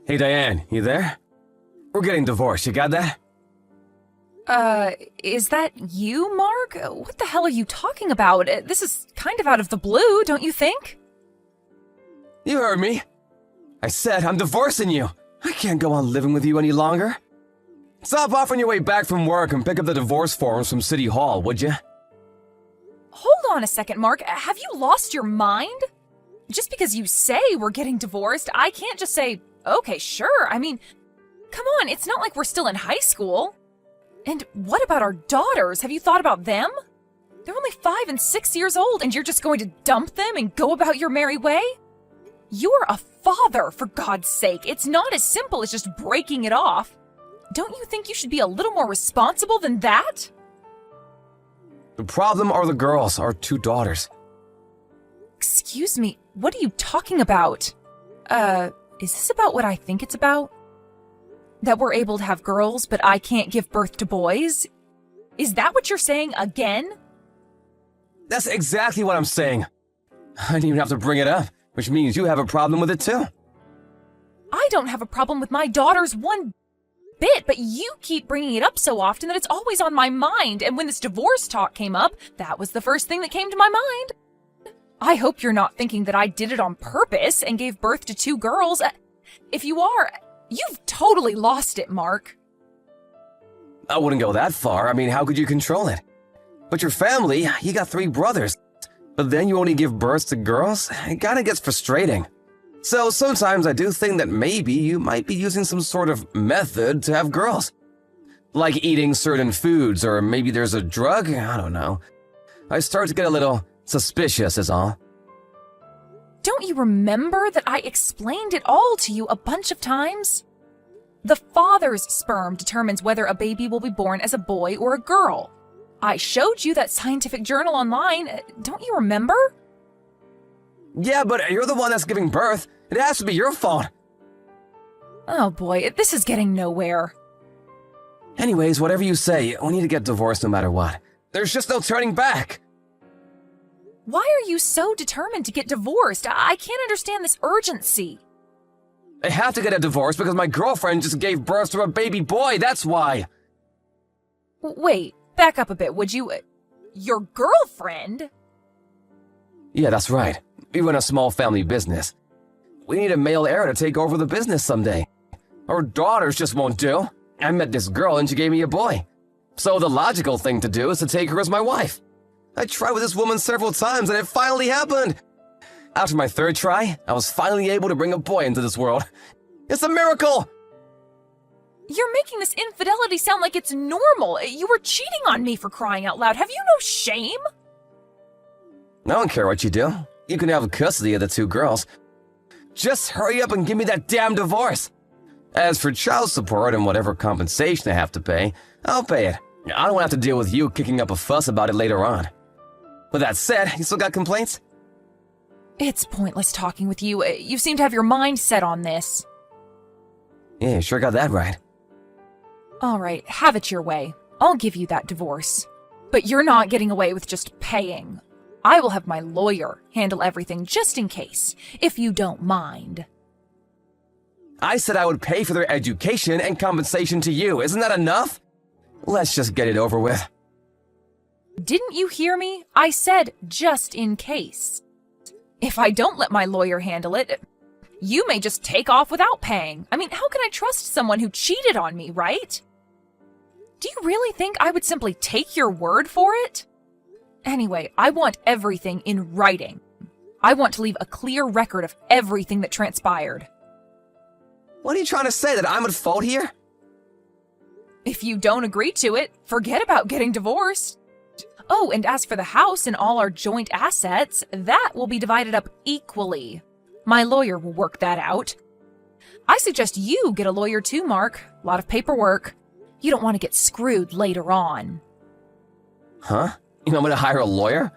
Hey Diane, you there? We're getting divorced, you got that? Is that you, Mark? What the hell are you talking about? This is kind of out of the blue, don't you think? You heard me. I said I'm divorcing you. I can't go on living with you any longer. Stop off on your way back from work and pick up the divorce forms from City Hall, would you? Hold on a second, Mark. Have you lost your mind? Just because you say we're getting divorced, I can't just say, okay, sure. I mean, come on, it's not like we're still in high school. And what about our daughters? Have you thought about them? They're only 5 and 6 years old, and you're just going to dump them and go about your merry way? You're a father, for God's sake. It's not as simple as just breaking it off. Don't you think you should be a little more responsible than that? The problem are the girls, our 2 daughters. Excuse me, what are you talking about? Is this about what I think it's about? That we're able to have girls, but I can't give birth to boys? Is that what you're saying again? That's exactly what I'm saying. I didn't even have to bring it up, which means you have a problem with it too. I don't have a problem with my daughters one bit, but you keep bringing it up so often that it's always on my mind, and when this divorce talk came up, that was the first thing that came to my mind. I hope you're not thinking that I did it on purpose and gave birth to 2 girls. If you are, you've totally lost it, Mark. I wouldn't go that far. I mean, how could you control it? But your family, you got 3 brothers. But then you only give birth to girls? It kinda gets frustrating. So sometimes I do think that maybe you might be using some sort of method to have girls. Like eating certain foods, or maybe there's a drug? I don't know. I start to get a little suspicious is all. Don't you remember that I explained it all to you a bunch of times? The father's sperm determines whether a baby will be born as a boy or a girl. I showed you that scientific journal online. Don't you remember? Yeah, but you're the one that's giving birth. It has to be your fault. Oh boy, this is getting nowhere. Anyways, whatever you say, we need to get divorced no matter what. There's just no turning back. Why are you so determined to get divorced? I can't understand this urgency. I have to get a divorce because my girlfriend just gave birth to a baby boy, that's why. Wait, back up a bit, would you? Your girlfriend? Yeah, that's right. We run a small family business. We need a male heir to take over the business someday. Our daughters just won't do. I met this girl and she gave me a boy. So the logical thing to do is to take her as my wife. I tried with this woman several times and it finally happened. After my 3rd try, I was finally able to bring a boy into this world. It's a miracle! You're making this infidelity sound like it's normal. You were cheating on me, for crying out loud. Have you no shame? I don't care what you do. You can have custody of the 2 girls. Just hurry up and give me that damn divorce. As for child support and whatever compensation I have to pay, I'll pay it. I don't have to deal with you kicking up a fuss about it later on. With that said, you still got complaints? It's pointless talking with you. You seem to have your mind set on this. Yeah, you sure got that right. All right, have it your way. I'll give you that divorce. But you're not getting away with just paying. I will have my lawyer handle everything just in case, if you don't mind. I said I would pay for their education and compensation to you. Isn't that enough? Let's just get it over with. Didn't you hear me? I said just in case. If I don't let my lawyer handle it, you may just take off without paying. I mean, how can I trust someone who cheated on me, right? Do you really think I would simply take your word for it? Anyway, I want everything in writing. I want to leave a clear record of everything that transpired. What are you trying to say, that I'm at fault here? If you don't agree to it, forget about getting divorced. Oh, and as for the house and all our joint assets, that will be divided up equally. My lawyer will work that out. I suggest you get a lawyer too, Mark. A lot of paperwork. You don't want to get screwed later on. Huh? You want me to hire a lawyer?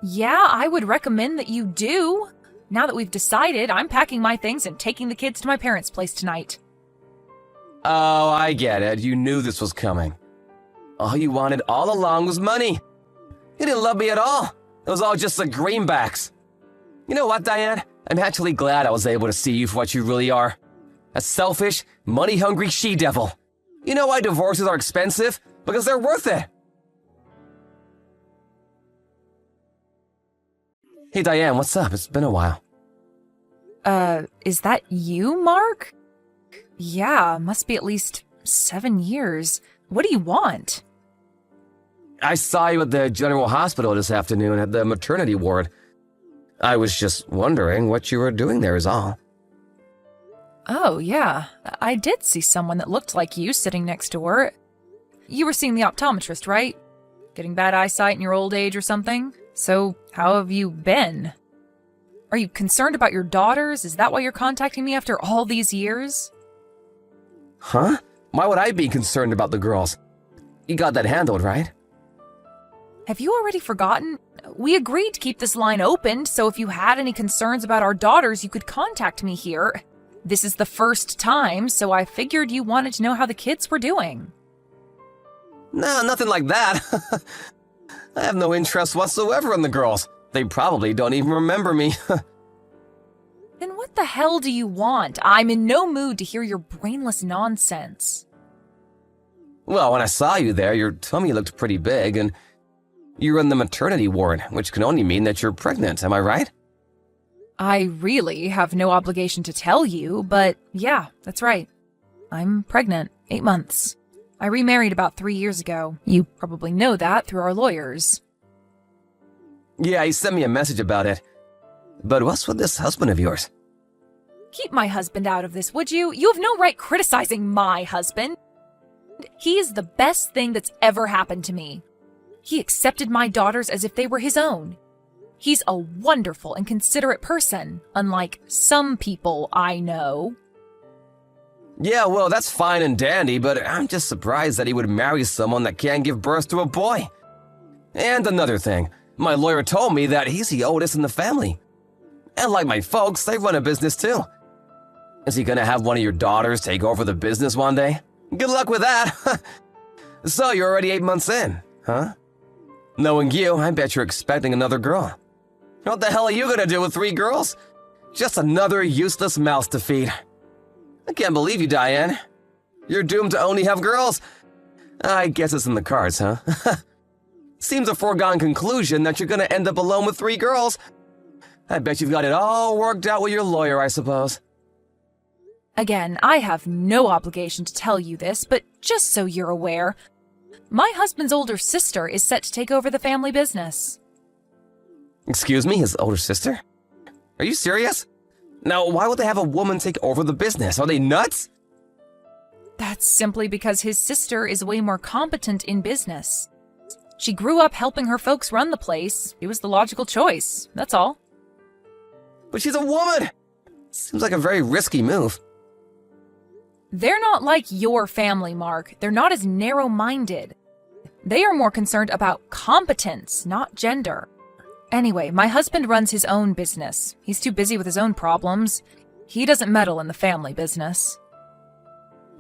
Yeah, I would recommend that you do. Now that we've decided, I'm packing my things and taking the kids to my parents' place tonight. Oh, I get it. You knew this was coming. All you wanted all along was money. You didn't love me at all. It was all just the greenbacks. You know what, Diane? I'm actually glad I was able to see you for what you really are. A selfish, money-hungry she-devil. You know why divorces are expensive? Because they're worth it. Hey Diane, what's up? It's been a while. Is that you, Mark? Yeah, must be at least 7 years. What do you want? I saw you at the General Hospital this afternoon at the maternity ward. I was just wondering what you were doing there is all. Oh, yeah. I did see someone that looked like you sitting next door. You were seeing the optometrist, right? Getting bad eyesight in your old age or something? So, how have you been? Are you concerned about your daughters? Is that why you're contacting me after all these years? Huh? Why would I be concerned about the girls? You got that handled, right? Have you already forgotten? We agreed to keep this line open, so if you had any concerns about our daughters, you could contact me here. This is the first time, so I figured you wanted to know how the kids were doing. No, nothing like that. I have no interest whatsoever in the girls. They probably don't even remember me. Then what the hell do you want? I'm in no mood to hear your brainless nonsense. Well, when I saw you there, your tummy looked pretty big, and you're in the maternity ward, which can only mean that you're pregnant, am I right? I really have no obligation to tell you, but yeah, that's right. I'm pregnant, 8 months. I remarried about 3 years ago. You probably know that through our lawyers. Yeah, he sent me a message about it. But what's with this husband of yours? Keep my husband out of this, would you? You have no right criticizing my husband. He is the best thing that's ever happened to me. He accepted my daughters as if they were his own. He's a wonderful and considerate person, unlike some people I know. Yeah, well, that's fine and dandy, but I'm just surprised that he would marry someone that can't give birth to a boy. And another thing, my lawyer told me that he's the oldest in the family. And like my folks, they run a business too. Is he gonna have one of your daughters take over the business one day? Good luck with that. So you're already 8 months in, huh? Knowing you, I bet you're expecting another girl. What the hell are you gonna do with 3 girls? Just another useless mouse to feed. I can't believe you, Diane. You're doomed to only have girls. I guess it's in the cards, huh? Seems a foregone conclusion that you're gonna end up alone with 3 girls. I bet you've got it all worked out with your lawyer, I suppose. Again, I have no obligation to tell you this, but just so you're aware, my husband's older sister is set to take over the family business. Excuse me, his older sister? Are you serious? Now, why would they have a woman take over the business? Are they nuts? That's simply because his sister is way more competent in business. She grew up helping her folks run the place. It was the logical choice, that's all. But she's a woman! Seems like a very risky move. They're not like your family, Mark. They're not as narrow-minded. They are more concerned about competence, not gender. Anyway, my husband runs his own business. He's too busy with his own problems. He doesn't meddle in the family business.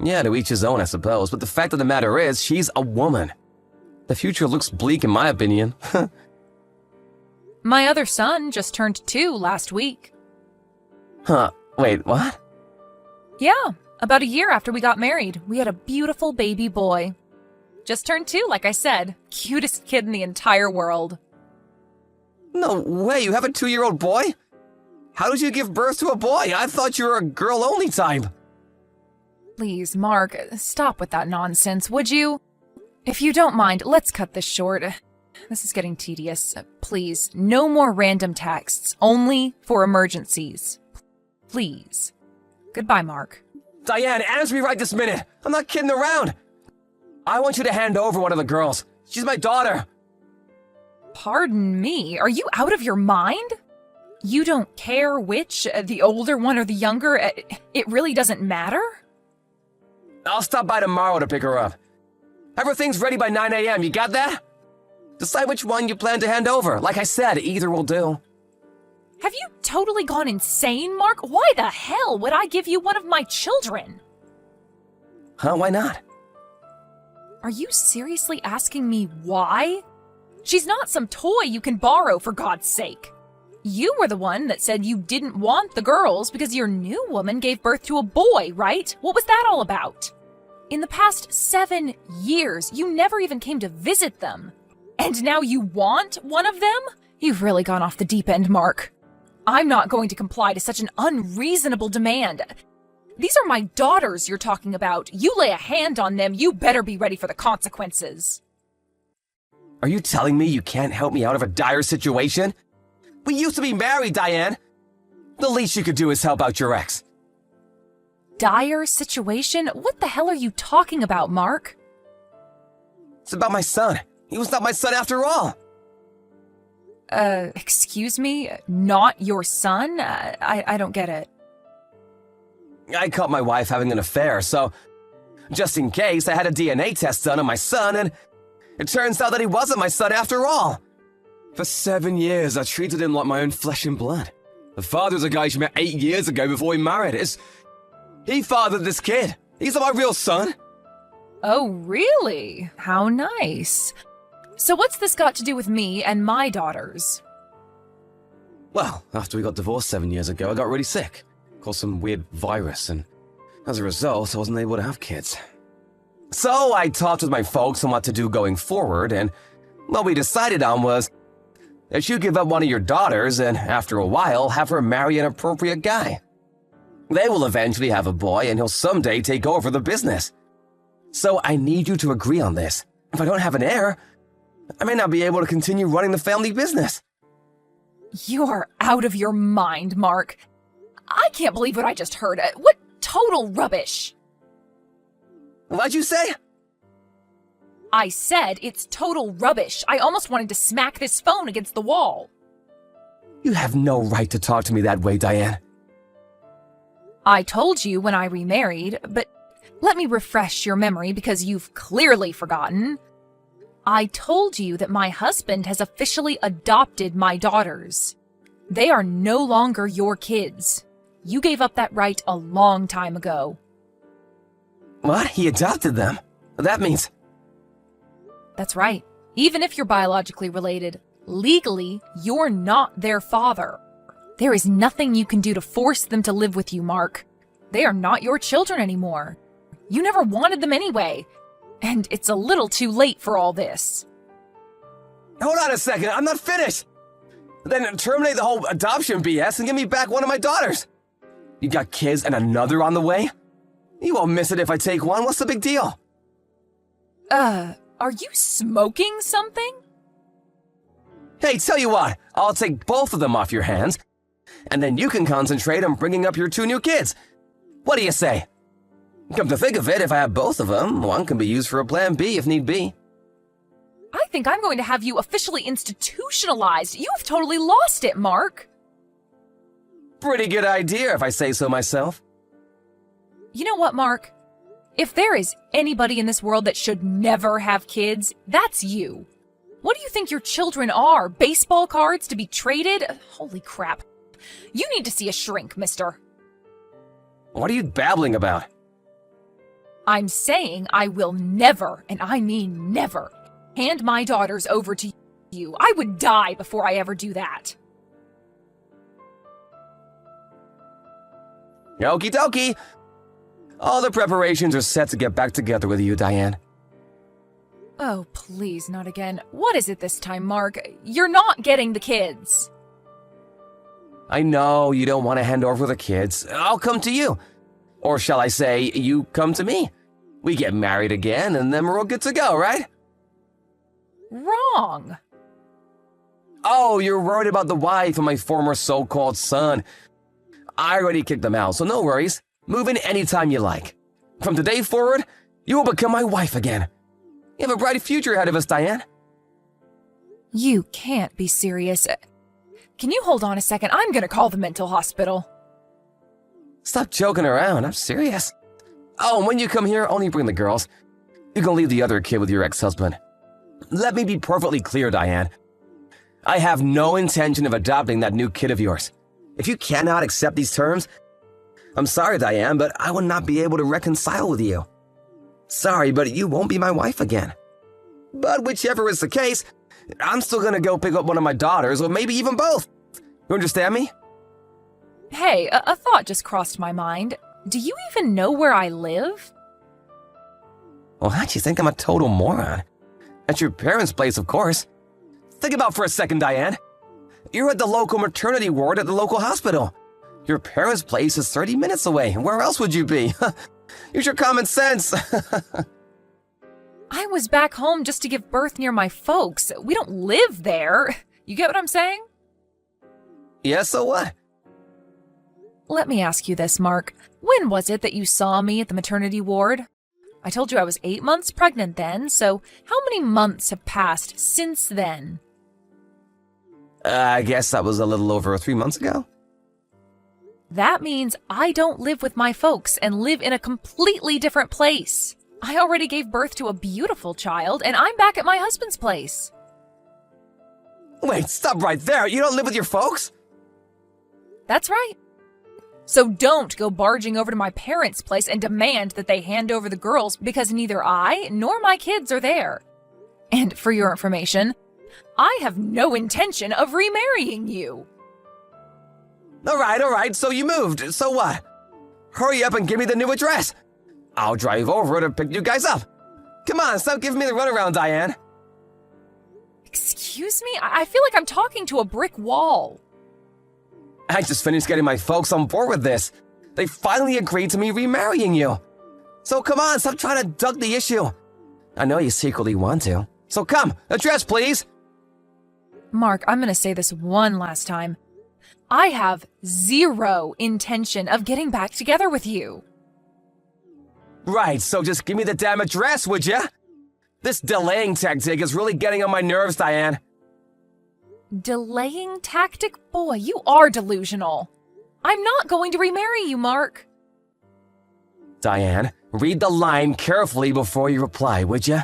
Yeah, to each his own, I suppose, but the fact of the matter is, she's a woman. The future looks bleak in my opinion. My other son just turned 2 last week. Huh, wait, what? Yeah, about a year after we got married, we had a beautiful baby boy. Just turned 2, like I said. Cutest kid in the entire world. No way, you have a 2-year-old boy? How did you give birth to a boy? I thought you were a girl-only type. Please, Mark, stop with that nonsense, would you? If you don't mind, let's cut this short. This is getting tedious. Please, no more random texts, only for emergencies. Please. Goodbye, Mark. Diane, answer me right this minute. I'm not kidding around. I want you to hand over one of the girls. She's my daughter. Pardon me, are you out of your mind? You don't care which, the older one or the younger? It really doesn't matter? I'll stop by tomorrow to pick her up. Everything's ready by 9 a.m., you got that? Decide which one you plan to hand over. Like I said, either will do. Have you totally gone insane, Mark? Why the hell would I give you one of my children? Huh, why not? Are you seriously asking me why? She's not some toy you can borrow, for God's sake. You were the one that said you didn't want the girls because your new woman gave birth to a boy, right? What was that all about? In the past 7 years, you never even came to visit them. And now you want one of them? You've really gone off the deep end, Mark. I'm not going to comply to such an unreasonable demand. These are my daughters you're talking about. You lay a hand on them, you better be ready for the consequences. Are you telling me you can't help me out of a dire situation? We used to be married, Diane. The least you could do is help out your ex. Dire situation? What the hell are you talking about, Mark? It's about my son. He was not my son after all. Excuse me? Not your son? I don't get it. I caught my wife having an affair, so just in case, I had a DNA test done on my son, and it turns out that he wasn't my son after all. For 7 years, I treated him like my own flesh and blood. The father's a guy she met 8 years ago before we married. He fathered this kid. He's not my real son. Oh, really? How nice. So what's this got to do with me and my daughters? Well, after we got divorced 7 years ago, I got really sick. Caught some weird virus, and as a result, I wasn't able to have kids. So I talked with my folks on what to do going forward, and what we decided on was that you give up one of your daughters and, after a while, have her marry an appropriate guy. They will eventually have a boy, and he'll someday take over the business. So I need you to agree on this. If I don't have an heir, I may not be able to continue running the family business. You're out of your mind, Mark. I can't believe what I just heard. What total rubbish. What'd you say? I said it's total rubbish. I almost wanted to smack this phone against the wall. You have no right to talk to me that way, Diane. I told you when I remarried, but let me refresh your memory because you've clearly forgotten. I told you that my husband has officially adopted my daughters. They are no longer your kids. You gave up that right a long time ago. What? He adopted them? That means... That's right. Even if you're biologically related, legally, you're not their father. There is nothing you can do to force them to live with you, Mark. They are not your children anymore. You never wanted them anyway. And it's a little too late for all this. Hold on a second, I'm not finished! Then terminate the whole adoption BS and give me back one of my daughters. You got kids and another on the way? You won't miss it if I take one, what's the big deal? Are you smoking something? Hey, tell you what, I'll take both of them off your hands, and then you can concentrate on bringing up your 2 new kids. What do you say? Come to think of it, if I have both of them, one can be used for a plan B if need be. I think I'm going to have you officially institutionalized. You have totally lost it, Mark. Pretty good idea, if I say so myself. You know what, Mark? If there is anybody in this world that should never have kids, that's you. What do you think your children are? Baseball cards to be traded? Holy crap. You need to see a shrink, mister. What are you babbling about? I'm saying I will never, and I mean never, hand my daughters over to you. I would die before I ever do that. Okie dokie. All the preparations are set to get back together with you, Diane. Oh, please, not again. What is it this time, Mark? You're not getting the kids. I know you don't want to hand over the kids. I'll come to you. Or shall I say, you come to me. We get married again, and then we're all good to go, right? Wrong. Oh, you're worried about the wife and my former so-called son. I already kicked them out, so no worries. Move in anytime you like. From today forward, you will become my wife again. You have a bright future ahead of us, Diane. You can't be serious. Can you hold on a second? I'm gonna call the mental hospital. Stop joking around, I'm serious. Oh, and when you come here, only bring the girls. You can leave the other kid with your ex-husband. Let me be perfectly clear, Diane. I have no intention of adopting that new kid of yours. If you cannot accept these terms, I'm sorry, Diane, but I will not be able to reconcile with you. Sorry, but you won't be my wife again. But whichever is the case, I'm still gonna go pick up one of my daughters, or maybe even both. You understand me? Hey, a thought just crossed my mind. Do you even know where I live? Well, how'd you think I'm a total moron? At your parents' place, of course. Think about it for a second, Diane. You're at the local maternity ward at the local hospital. Your parents' place is 30 minutes away. Where else would you be? Use your common sense. I was back home just to give birth near my folks. We don't live there. You get what I'm saying? Yeah, so what? Let me ask you this, Mark. When was it that you saw me at the maternity ward? I told you I was 8 months pregnant then, so how many months have passed since then? I guess that was a little over 3 months ago. That means I don't live with my folks and live in a completely different place. I already gave birth to a beautiful child, and I'm back at my husband's place. Wait, stop right there. You don't live with your folks? That's right. So don't go barging over to my parents' place and demand that they hand over the girls because neither I nor my kids are there. And for your information, I have no intention of remarrying you. All right, so you moved. So what? Hurry up and give me the new address. I'll drive over to pick you guys up. Come on, stop giving me the runaround, Diane. Excuse me? I feel like I'm talking to a brick wall. I just finished getting my folks on board with this. They finally agreed to me remarrying you. So come on, stop trying to duck the issue. I know you secretly want to. So come, address please. Mark, I'm going to say this one last time. I have zero intention of getting back together with you. Right, so just give me the damn address, would ya? This delaying tactic is really getting on my nerves, Diane. Delaying tactic? Boy, you are delusional. I'm not going to remarry you, Mark. Diane, read the line carefully before you reply, would ya?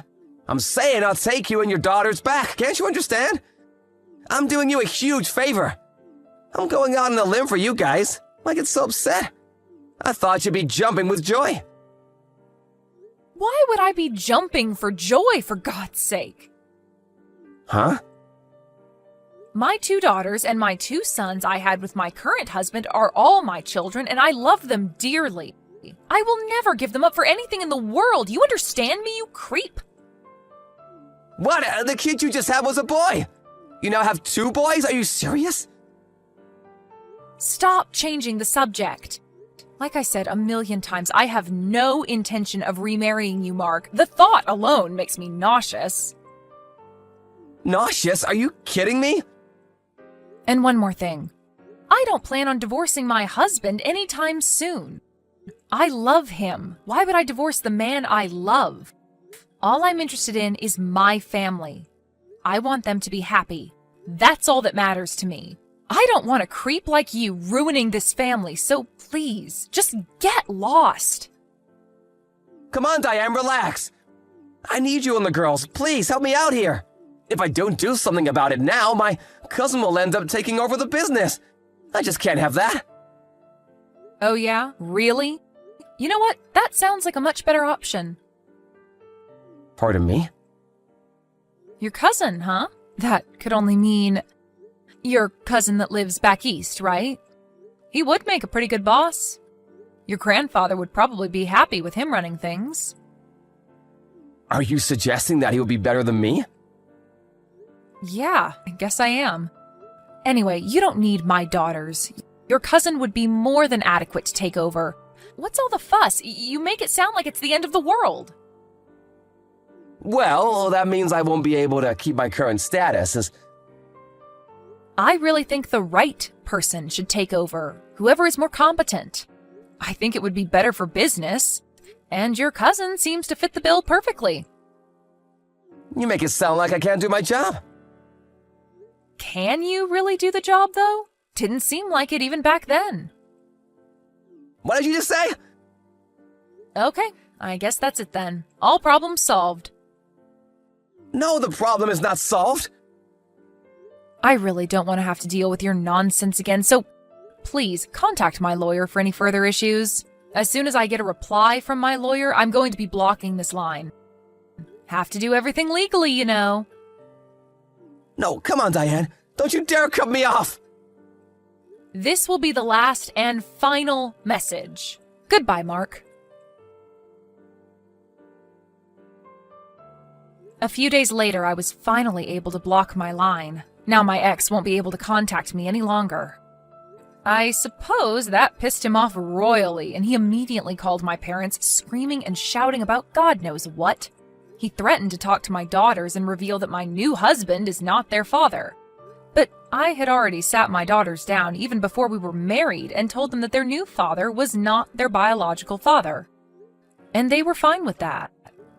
I'm saying I'll take you and your daughters back, can't you understand? I'm doing you a huge favor. I'm going out on a limb for you guys. I get so upset. I thought you'd be jumping with joy. Why would I be jumping for joy, for God's sake? Huh? My 2 daughters and my 2 sons I had with my current husband are all my children, and I love them dearly. I will never give them up for anything in the world. You understand me, you creep? What? The kid you just had was a boy. You now have 2 boys? Are you serious? Stop changing the subject. Like I said a million times, I have no intention of remarrying you, Mark. The thought alone makes me nauseous. Nauseous? Are you kidding me? And one more thing. I don't plan on divorcing my husband anytime soon. I love him. Why would I divorce the man I love? All I'm interested in is my family. I want them to be happy. That's all that matters to me. I don't want a creep like you ruining this family, so please, just get lost. Come on, Diane, relax. I need you and the girls. Please, help me out here. If I don't do something about it now, my cousin will end up taking over the business. I just can't have that. Oh yeah? Really? You know what? That sounds like a much better option. Pardon me? Your cousin, huh? That could only mean your cousin that lives back east, right? He would make a pretty good boss. Your grandfather would probably be happy with him running things. Are you suggesting that he would be better than me? Yeah, I guess I am. Anyway, you don't need my daughters. Your cousin would be more than adequate to take over. What's all the fuss? You make it sound like it's the end of the world. Well, that means I won't be able to keep my current status as... I really think the right person should take over, whoever is more competent. I think it would be better for business, and your cousin seems to fit the bill perfectly. You make it sound like I can't do my job. Can you really do the job, though? Didn't seem like it even back then. What did you just say? Okay, I guess that's it then. All problems solved. No, the problem is not solved. I really don't want to have to deal with your nonsense again, so please contact my lawyer for any further issues. As soon as I get a reply from my lawyer, I'm going to be blocking this line. Have to do everything legally, you know. No, come on, Diane. Don't you dare cut me off. This will be the last and final message. Goodbye, Mark. A few days later, I was finally able to block my line. Now my ex won't be able to contact me any longer. I suppose that pissed him off royally, and he immediately called my parents, screaming and shouting about God knows what. He threatened to talk to my daughters and reveal that my new husband is not their father. But I had already sat my daughters down even before we were married and told them that their new father was not their biological father. And they were fine with that.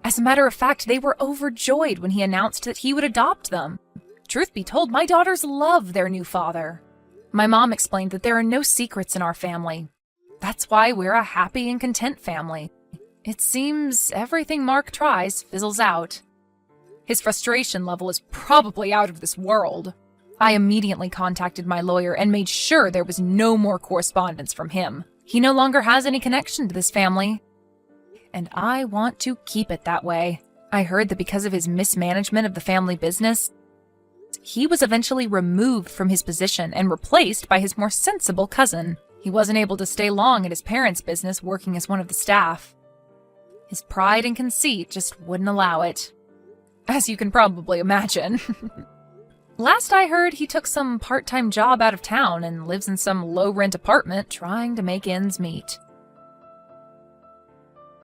As a matter of fact, they were overjoyed when he announced that he would adopt them. Truth be told, my daughters love their new father. My mom explained that there are no secrets in our family. That's why we're a happy and content family. It seems everything Mark tries fizzles out. His frustration level is probably out of this world. I immediately contacted my lawyer and made sure there was no more correspondence from him. He no longer has any connection to this family. And I want to keep it that way. I heard that because of his mismanagement of the family business, he was eventually removed from his position and replaced by his more sensible cousin. He wasn't able to stay long at his parents' business working as one of the staff. His pride and conceit just wouldn't allow it, as you can probably imagine. Last I heard, he took some part-time job out of town and lives in some low-rent apartment trying to make ends meet.